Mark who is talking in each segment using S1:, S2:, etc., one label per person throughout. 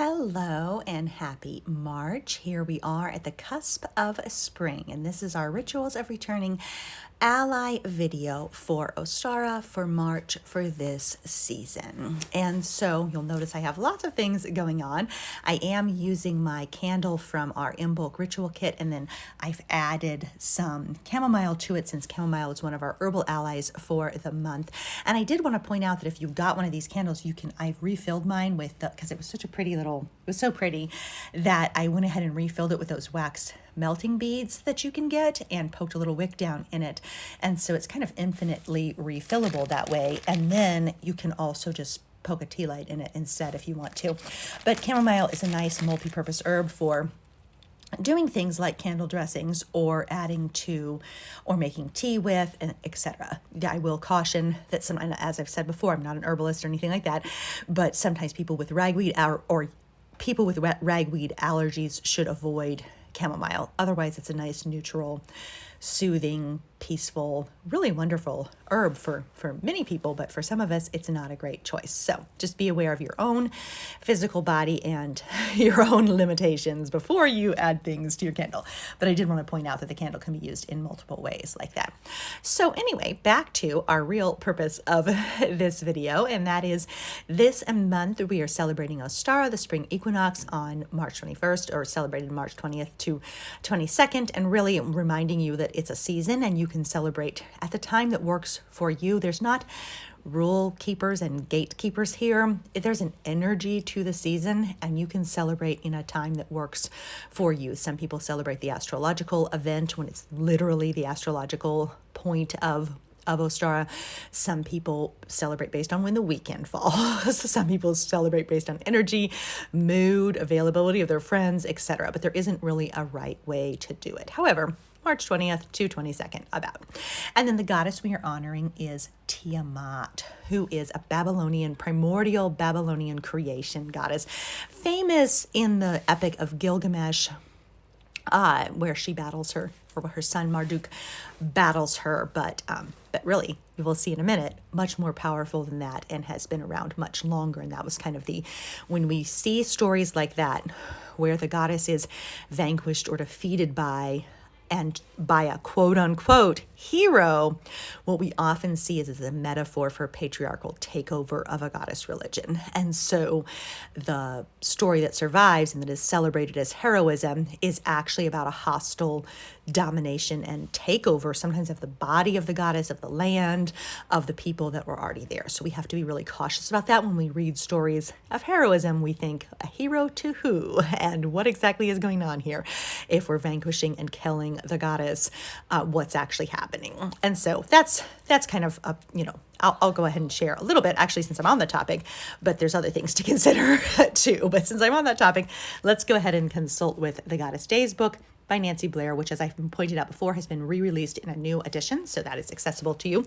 S1: Hello and happy March. Here we are at the cusp of spring, and this is our Rituals of Returning ally video for Ostara for March for this season. And so you'll notice I have lots of things going on. I am using my candle from our in-bulk ritual kit, and then I've added some chamomile to it since chamomile is one of our herbal allies for the month. And I did want to point out that if you've got one of these candles, I've refilled mine with because it was such a pretty little, it was so pretty that I went ahead and refilled it with those wax melting beads that you can get and poked a little wick down in it. And so it's kind of infinitely refillable that way. And then you can also just poke a tea light in it instead if you want to. But chamomile is a nice multi-purpose herb for doing things like candle dressings or adding to or making tea with, and etc. I will caution that sometimes, as I've said before, I'm not an herbalist or anything like that, but sometimes people with ragweed or people with ragweed allergies should avoid chamomile. Otherwise, it's a nice, neutral, soothing, peaceful, really wonderful herb for many people, but for some of us, it's not a great choice. So just be aware of your own physical body and your own limitations before you add things to your candle. But I did want to point out that the candle can be used in multiple ways like that. So anyway, back to our real purpose of this video, and that is this month we are celebrating Ostara, the spring equinox, on March 21st, or celebrated March 20th to 22nd, and really reminding you that it's a season and you can celebrate at the time that works for you. There's not rule keepers and gatekeepers here. There's an energy to the season, and you can celebrate in a time that works for you. Some people celebrate the astrological event when it's literally the astrological point of Ostara. Some people celebrate based on when the weekend falls. Some people celebrate based on energy, mood, availability of their friends, etc. But there isn't really a right way to do it. However, March 20th to 22nd, about. And then the goddess we are honoring is Tiamat, who is a Babylonian, primordial Babylonian creation goddess, famous in the Epic of Gilgamesh, where she battles her, or where her son Marduk battles her, but really, you will see in a minute, much more powerful than that and has been around much longer. And that was kind of when we see stories like that, where the goddess is vanquished or defeated by a quote-unquote hero, what we often see is a metaphor for patriarchal takeover of a goddess religion. And so the story that survives and that is celebrated as heroism is actually about a hostile domination and takeover, sometimes of the body of the goddess, of the land, of the people that were already there. So we have to be really cautious about that when we read stories of heroism. We think, a hero to who? And what exactly is going on here? If we're vanquishing and killing the goddess, what's actually happening? And so that's kind of I'll go ahead and share a little bit, actually, since I'm on the topic, but there's other things to consider too. But since I'm on that topic, let's go ahead and consult with the Goddess Days book by Nancy Blair, which, as I've pointed out before, has been re-released in a new edition, so that is accessible to you.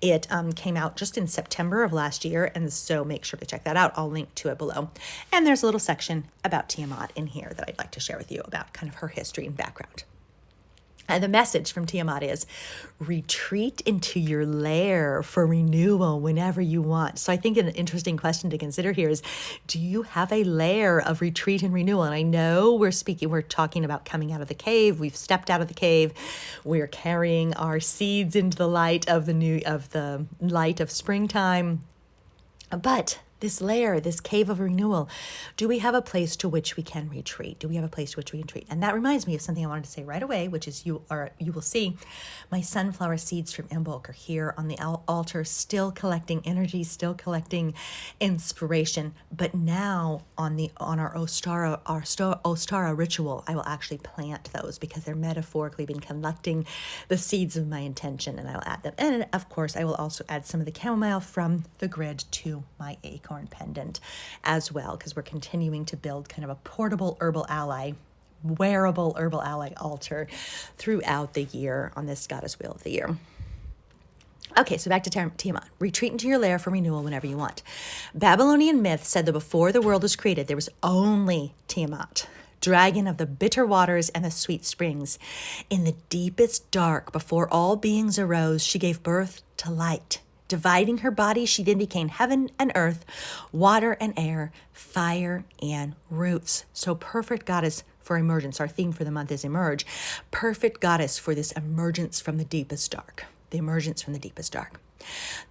S1: It came out just in September of last year, and so make sure to check that out. I'll link to it below. And there's a little section about Tiamat in here that I'd like to share with you about kind of her history and background. And the message from Tiamat is, retreat into your lair for renewal whenever you want. So I think an interesting question to consider here is, do you have a lair of retreat and renewal? And I know we're talking about coming out of the cave. We've stepped out of the cave. We're carrying our seeds into the light of the light of springtime. But this lair, this cave of renewal, do we have a place to which we can retreat? Do we have a place to which we can retreat? And that reminds me of something I wanted to say right away, which is you will see my sunflower seeds from in-bulk are here on the altar, still collecting energy, still collecting inspiration. But now on our Ostara ritual, I will actually plant those because they're metaphorically been collecting the seeds of my intention, and I'll add them. And of course, I will also add some of the chamomile from the grid to my acorn pendant as well, because we're continuing to build kind of a portable herbal ally, wearable herbal ally altar throughout the year on this Goddess Wheel of the Year. Okay, so back to Tiamat. Retreat into your lair for renewal whenever you want. Babylonian myth said that before the world was created, there was only Tiamat, dragon of the bitter waters and the sweet springs. In the deepest dark, before all beings arose, she gave birth to light, Dividing her body, she then became heaven and earth, water and air, fire and roots. So perfect goddess for emergence. Our theme for the month is emerge. Perfect goddess for this emergence from the deepest dark. The emergence from the deepest dark.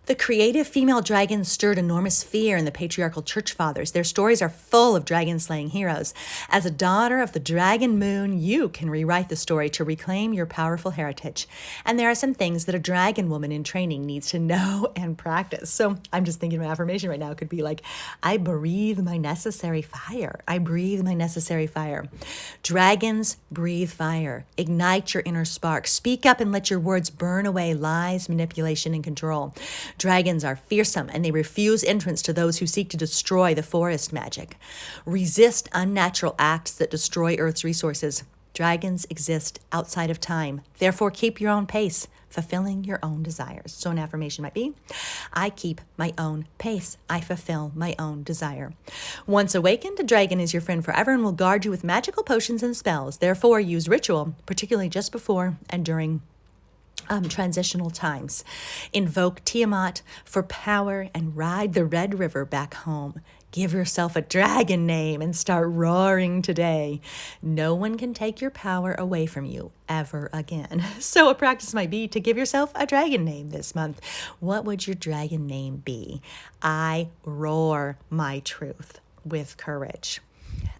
S1: The creative female dragons stirred enormous fear in the patriarchal church fathers. Their stories are full of dragon-slaying heroes. As a daughter of the dragon moon, you can rewrite the story to reclaim your powerful heritage. And there are some things that a dragon woman in training needs to know and practice. So I'm just thinking my affirmation right now could be like, I breathe my necessary fire. I breathe my necessary fire. Dragons breathe fire. Ignite your inner spark. Speak up and let your words burn away lies, manipulation, and control. Dragons are fearsome and they refuse entrance to those who seek to destroy the forest magic. Resist unnatural acts that destroy Earth's resources. Dragons exist outside of time. Therefore, keep your own pace, fulfilling your own desires. So an affirmation might be, I keep my own pace. I fulfill my own desire. Once awakened, a dragon is your friend forever and will guard you with magical potions and spells. Therefore, use ritual, particularly just before and during transitional times. Invoke Tiamat for power and ride the Red River back home. Give yourself a dragon name and start roaring today. No one can take your power away from you ever again. So a practice might be to give yourself a dragon name this month. What would your dragon name be? I roar my truth with courage.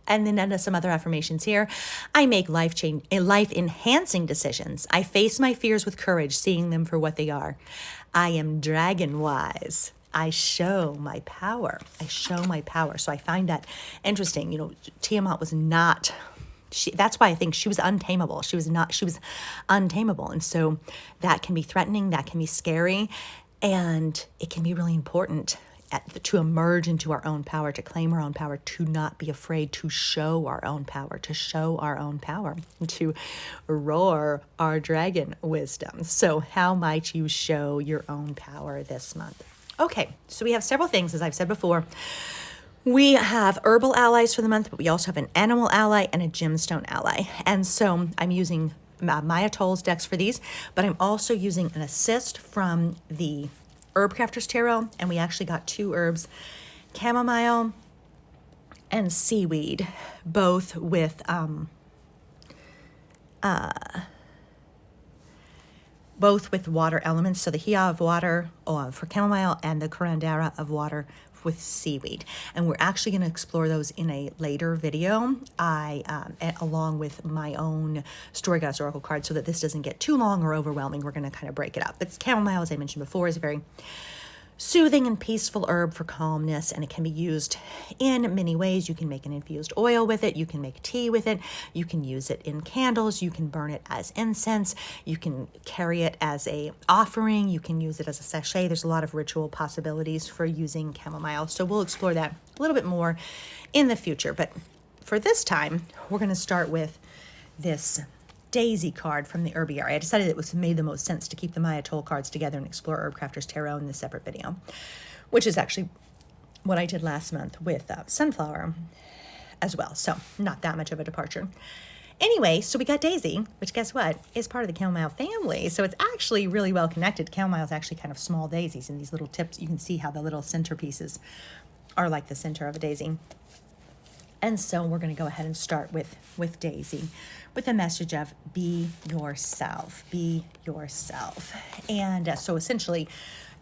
S1: And then some other affirmations here. I make life-enhancing decisions. I face my fears with courage, seeing them for what they are. I am dragon-wise. I show my power. I show my power. So I find that interesting. You know, Tiamat was not... that's why I think she was untamable. She was untamable. And so that can be threatening. That can be scary. And it can be really important to emerge into our own power, to claim our own power, to not be afraid, to show our own power, to roar our dragon wisdom. So how might you show your own power this month? Okay, so we have several things, as I've said before. We have herbal allies for the month, but we also have an animal ally and a gemstone ally. And so I'm using Maya Toll's decks for these, but I'm also using an assist from the Herb Crafters Tarot, and we actually got two herbs, chamomile and seaweed, both with water elements. So the Hia of water for chamomile and the Curandera of water with seaweed. And we're actually going to explore those in a later video, along with my own Story Goddess Oracle card, so that this doesn't get too long or overwhelming. We're going to kind of break it up. But chamomile, as I mentioned before, is a very soothing and peaceful herb for calmness, and it can be used in many ways. You can make an infused oil with it. You can make tea with it. You can use it in candles. You can burn it as incense. You can carry it as a offering. You can use it as a sachet. There's a lot of ritual possibilities for using chamomile. So we'll explore that a little bit more in the future. But for this time, we're going to start with this Daisy card from the Herbiary. I decided it made the most sense to keep the Maya Toll cards together and explore Herb Crafters Tarot in this separate video, which is actually what I did last month with Sunflower as well. So not that much of a departure. Anyway, so we got Daisy, which guess what, is part of the chamomile family. So it's actually really well connected. Chamomile is actually kind of small daisies, and these little tips, you can see how the little centerpieces are like the center of a daisy. And so we're going to go ahead and start with Daisy, with a message of be yourself, be yourself. And so essentially,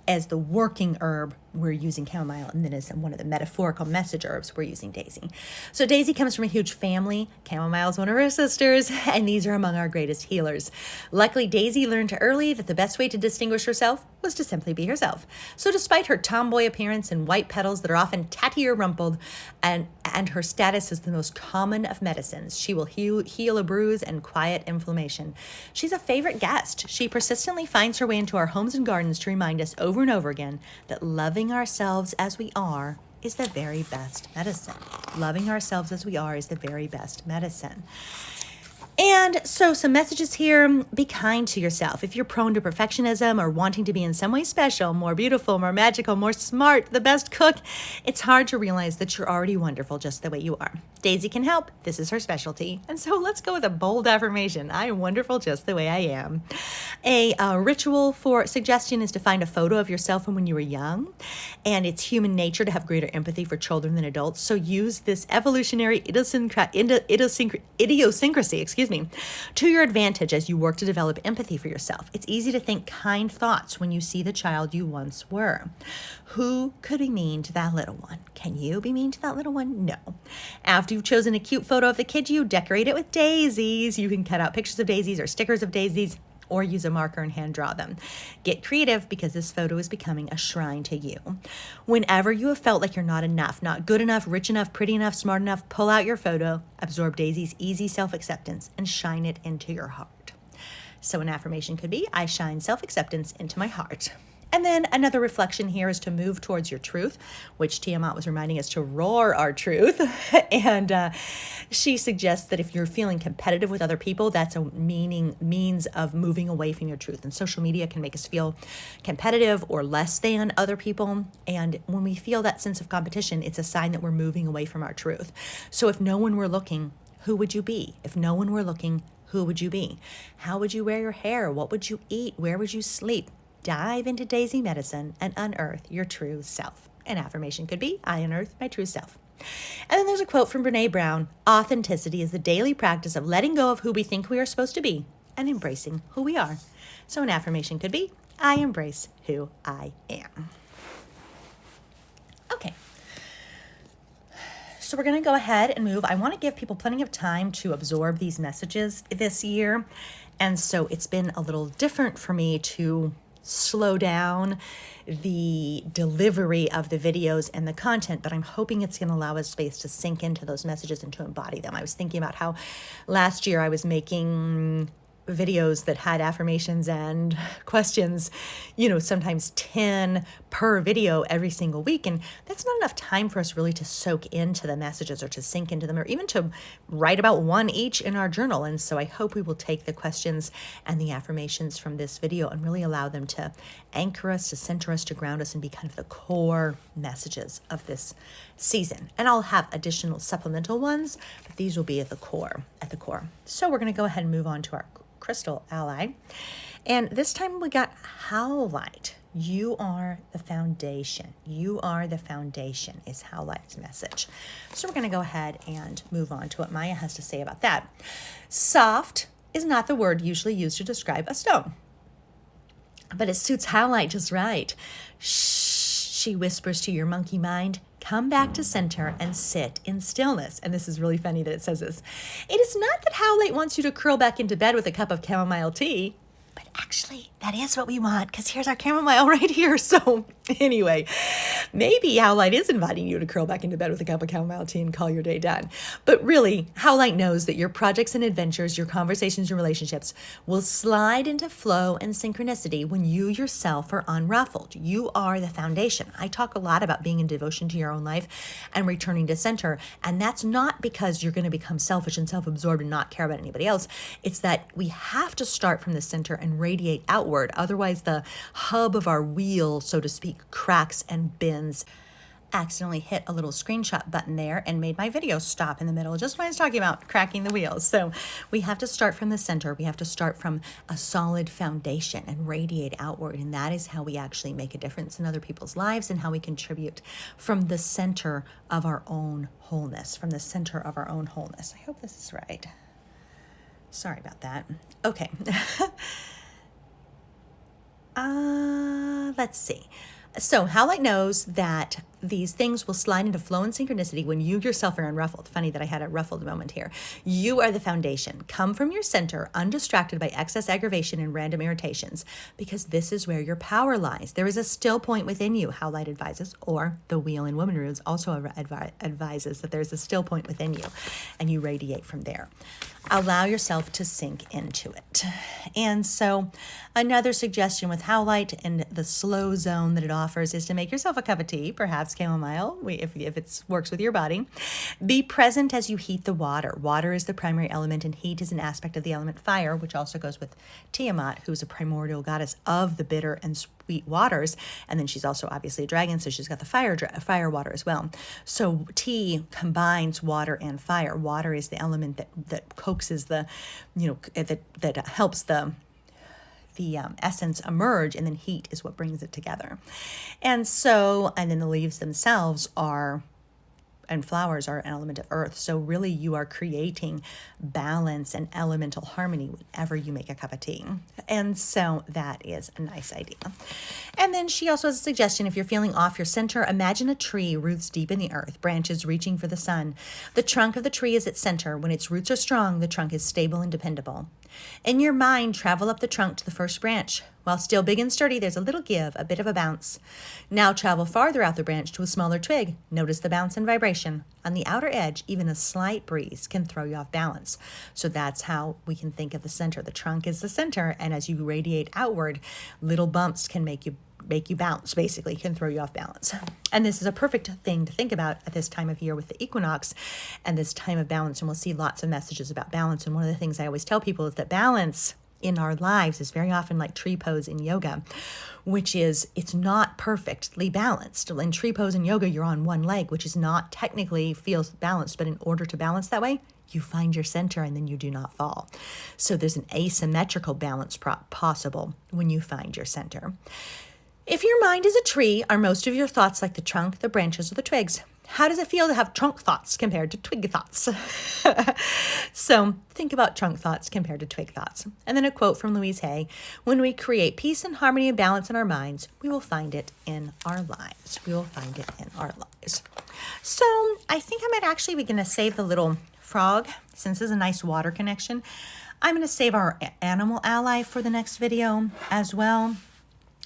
S1: as the working herb, we're using chamomile, and then as one of the metaphorical message herbs, we're using Daisy. So Daisy comes from a huge family. Chamomile is one of her sisters, and these are among our greatest healers. Luckily, Daisy learned early that the best way to distinguish herself was to simply be herself. So despite her tomboy appearance and white petals that are often tatty or rumpled, and her status as the most common of medicines, she will heal a bruise and quiet inflammation. She's a favorite guest. She persistently finds her way into our homes and gardens to remind us over and over again that loving ourselves as we are is the very best medicine. Loving ourselves as we are is the very best medicine. And so some messages here: be kind to yourself. If you're prone to perfectionism or wanting to be in some way special, more beautiful, more magical, more smart, the best cook, it's hard to realize that you're already wonderful just the way you are. Daisy can help. This is her specialty. And so let's go with a bold affirmation. I am wonderful just the way I am. A ritual for suggestion is to find a photo of yourself from when you were young. And it's human nature to have greater empathy for children than adults. So use this evolutionary idiosyncrasy, to your advantage as you work to develop empathy for yourself. It's easy to think kind thoughts when you see the child you once were. Who could be mean to that little one? Can you be mean to that little one? No. After you've chosen a cute photo of the kid, you decorate it with daisies. You can cut out pictures of daisies or stickers of daisies, or use a marker and hand draw them. Get creative, because this photo is becoming a shrine to you. Whenever you have felt like you're not enough, not good enough, rich enough, pretty enough, smart enough, pull out your photo, absorb Daisy's easy self-acceptance, and shine it into your heart. So an affirmation could be, I shine self-acceptance into my heart. And then another reflection here is to move towards your truth, which Tiamat was reminding us to roar our truth. And she suggests that if you're feeling competitive with other people, that's a means of moving away from your truth. And social media can make us feel competitive or less than other people. And when we feel that sense of competition, it's a sign that we're moving away from our truth. So if no one were looking, who would you be? If no one were looking, who would you be? How would you wear your hair? What would you eat? Where would you sleep? Dive into Daisy medicine and unearth your true self. An affirmation could be, I unearth my true self. And then there's a quote from Brene Brown: authenticity is the daily practice of letting go of who we think we are supposed to be and embracing who we are. So an affirmation could be, I embrace who I am. Okay. So we're going to go ahead and move. I want to give people plenty of time to absorb these messages this year. And so it's been a little different for me to slow down the delivery of the videos and the content, but I'm hoping it's going to allow us space to sink into those messages and to embody them. I was thinking about how last year I was making videos that had affirmations and questions, sometimes 10 per video every single week. And that's not enough time for us really to soak into the messages or to sink into them or even to write about one each in our journal. And so I hope we will take the questions and the affirmations from this video and really allow them to anchor us, to center us, to ground us, and be kind of the core messages of this season. And I'll have additional supplemental ones, but these will be at the core. So we're going to go ahead and move on to our crystal ally. And this time we got Howlite. You are the foundation. You are the foundation is Howlite's message. So we're going to go ahead and move on to what Maya has to say about that. Soft is not the word usually used to describe a stone, but it suits Howlite just right. Shh, she whispers to your monkey mind. Come back to center and sit in stillness. And this is really funny that it says this. It is not that Howlite wants you to curl back into bed with a cup of chamomile tea, but actually that is what we want, because here's our chamomile right here. So anyway, maybe Howlite is inviting you to curl back into bed with a cup of chamomile tea and call your day done. But really, Howlite knows that your projects and adventures, your conversations and relationships will slide into flow and synchronicity when you yourself are unruffled. You are the foundation. I talk a lot about being in devotion to your own life and returning to center. And that's not because you're going to become selfish and self-absorbed and not care about anybody else. It's that we have to start from the center and radiate outward. Otherwise, the hub of our wheel, so to speak, cracks and bends. Accidentally hit a little screenshot button there and made my video stop in the middle just when I was talking about cracking the wheels. So we have to start from the center. We have to start from a solid foundation and radiate outward. And that is how we actually make a difference in other people's lives and how we contribute from the center of our own wholeness, I hope this is right. Sorry about that. Okay. Let's see. So Howlite knows that these things will slide into flow and synchronicity when you yourself are unruffled. Funny that I had a ruffled moment here. You are the foundation. Come from your center, undistracted by excess aggravation and random irritations, because this is where your power lies. There is a still point within you, Howlite advises, or the Wheel in Woman Runes also advises that there's a still point within you, and you radiate from there. Allow yourself to sink into it. And so another suggestion with Howlite and the slow zone that it offers is to make yourself a cup of tea, perhaps chamomile, if it works with your body. Be present as you heat the water. Water is the primary element, and heat is an aspect of the element fire, which also goes with Tiamat, who's a primordial goddess of the bitter and sweet waters. And then she's also obviously a dragon, so she's got the fire water as well. So tea combines water and fire. Water is the element that coaxes that helps the essence emerge, and then heat is what brings it together. And then the leaves themselves and flowers are an element of earth. So really you are creating balance and elemental harmony whenever you make a cup of tea. And so that is a nice idea. And then she also has a suggestion: if you're feeling off your center, imagine a tree, roots deep in the earth, branches reaching for the sun. The trunk of the tree is its center. When its roots are strong, the trunk is stable and dependable. In your mind, travel up the trunk to the first branch. While still big and sturdy, there's a little give, a bit of a bounce. Now travel farther out the branch to a smaller twig. Notice the bounce and vibration. On the outer edge, even a slight breeze can throw you off balance. So that's how we can think of the center. The trunk is the center, and as you radiate outward, little bumps can make you bounce, basically, can throw you off balance. And this is a perfect thing to think about at this time of year with the equinox and this time of balance. And we'll see lots of messages about balance. And one of the things I always tell people is that balance in our lives is very often like tree pose in yoga, which is, it's not perfectly balanced. In tree pose in yoga, you're on one leg, which is not technically feels balanced, but in order to balance that way, you find your center and then you do not fall. So there's an asymmetrical balance possible when you find your center. If your mind is a tree, are most of your thoughts like the trunk, the branches, or the twigs? How does it feel to have trunk thoughts compared to twig thoughts? So think about trunk thoughts compared to twig thoughts. And then a quote from Louise Hay: when we create peace and harmony and balance in our minds, we will find it in our lives. We will find it in our lives. So I think I might actually be going to save the little frog, since this is a nice water connection. I'm going to save our animal ally for the next video as well.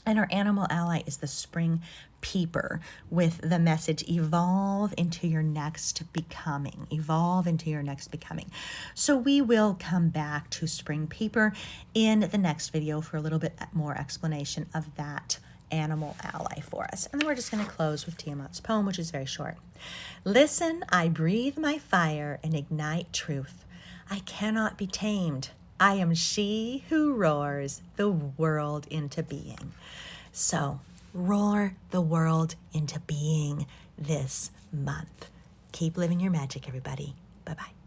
S1: And our animal ally is the spring peeper, with the message: evolve into your next becoming. Evolve into your next becoming. So we will come back to spring peeper in the next video for a little bit more explanation of that animal ally for us. And then we're just going to close with Tiamat's poem, which is very short. Listen, I breathe my fire and ignite truth. I cannot be tamed. I am she who roars the world into being. So roar the world into being this month. Keep living your magic, everybody. Bye-bye.